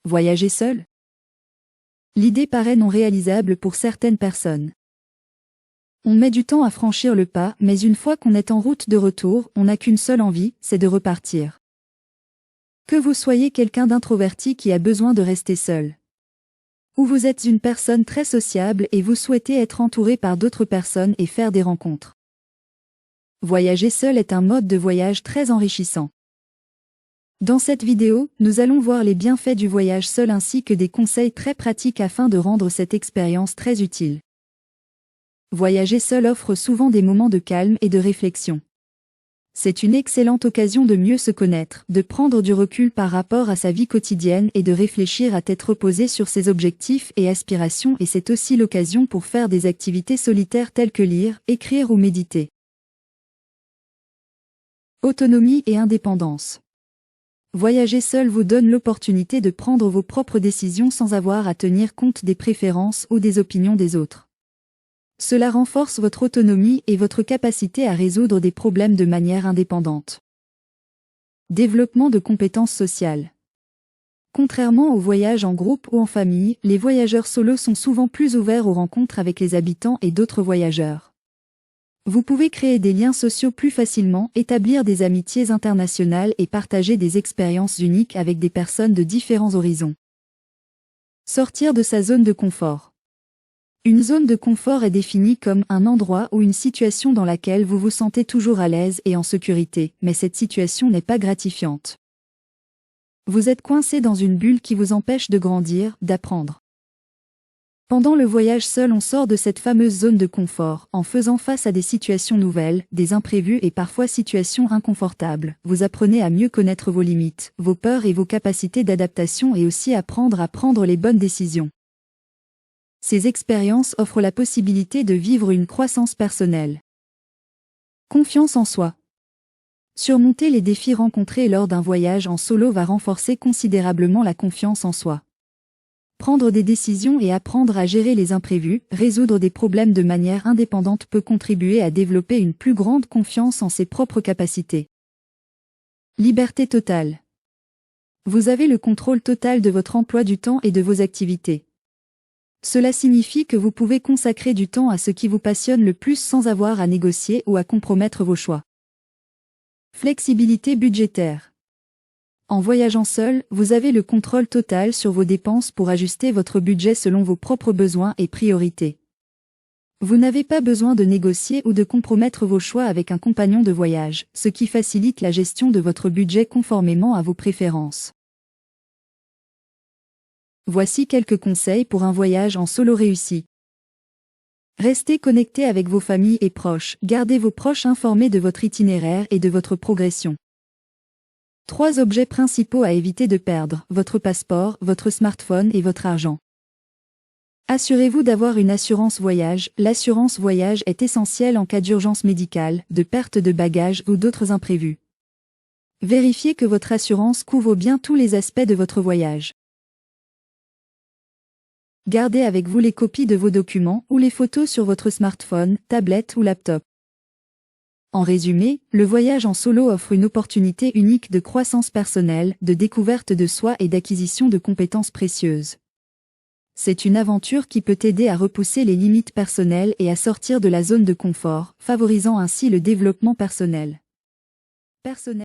Voyager seul? L'idée paraît non réalisable pour certaines personnes. On met du temps à franchir le pas, mais une fois qu'on est en route de retour, on n'a qu'une seule envie, c'est de repartir. Que vous soyez quelqu'un d'introverti qui a besoin de rester seul, ou vous êtes une personne très sociable et vous souhaitez être entouré par d'autres personnes et faire des rencontres. Voyager seul est un mode de voyage très enrichissant. Dans cette vidéo, nous allons voir les bienfaits du voyage seul ainsi que des conseils très pratiques afin de rendre cette expérience très utile. Voyager seul offre souvent des moments de calme et de réflexion. C'est une excellente occasion de mieux se connaître, de prendre du recul par rapport à sa vie quotidienne et de réfléchir à tête reposée sur ses objectifs et aspirations, et c'est aussi l'occasion pour faire des activités solitaires telles que lire, écrire ou méditer. Autonomie et indépendance. Voyager seul vous donne l'opportunité de prendre vos propres décisions sans avoir à tenir compte des préférences ou des opinions des autres. Cela renforce votre autonomie et votre capacité à résoudre des problèmes de manière indépendante. Développement de compétences sociales. Contrairement aux voyages en groupe ou en famille, les voyageurs solos sont souvent plus ouverts aux rencontres avec les habitants et d'autres voyageurs. Vous pouvez créer des liens sociaux plus facilement, établir des amitiés internationales et partager des expériences uniques avec des personnes de différents horizons. Sortir de sa zone de confort. Une zone de confort est définie comme un endroit ou une situation dans laquelle vous vous sentez toujours à l'aise et en sécurité, mais cette situation n'est pas gratifiante. Vous êtes coincé dans une bulle qui vous empêche de grandir, d'apprendre. Pendant le voyage seul, on sort de cette fameuse zone de confort, en faisant face à des situations nouvelles, des imprévus et parfois situations inconfortables. Vous apprenez à mieux connaître vos limites, vos peurs et vos capacités d'adaptation et aussi apprendre à prendre les bonnes décisions. Ces expériences offrent la possibilité de vivre une croissance personnelle. Confiance en soi. Surmonter les défis rencontrés lors d'un voyage en solo va renforcer considérablement la confiance en soi. Prendre des décisions et apprendre à gérer les imprévus, résoudre des problèmes de manière indépendante peut contribuer à développer une plus grande confiance en ses propres capacités. Liberté totale. Vous avez le contrôle total de votre emploi du temps et de vos activités. Cela signifie que vous pouvez consacrer du temps à ce qui vous passionne le plus sans avoir à négocier ou à compromettre vos choix. Flexibilité budgétaire. En voyageant seul, vous avez le contrôle total sur vos dépenses pour ajuster votre budget selon vos propres besoins et priorités. Vous n'avez pas besoin de négocier ou de compromettre vos choix avec un compagnon de voyage, ce qui facilite la gestion de votre budget conformément à vos préférences. Voici quelques conseils pour un voyage en solo réussi. Restez connecté avec vos familles et proches, gardez vos proches informés de votre itinéraire et de votre progression. 3 objets principaux à éviter de perdre: votre passeport, votre smartphone et votre argent. Assurez-vous d'avoir une assurance voyage. L'assurance voyage est essentielle en cas d'urgence médicale, de perte de bagages ou d'autres imprévus. Vérifiez que votre assurance couvre bien tous les aspects de votre voyage. Gardez avec vous les copies de vos documents ou les photos sur votre smartphone, tablette ou laptop. En résumé, le voyage en solo offre une opportunité unique de croissance personnelle, de découverte de soi et d'acquisition de compétences précieuses. C'est une aventure qui peut aider à repousser les limites personnelles et à sortir de la zone de confort, favorisant ainsi le développement personnel.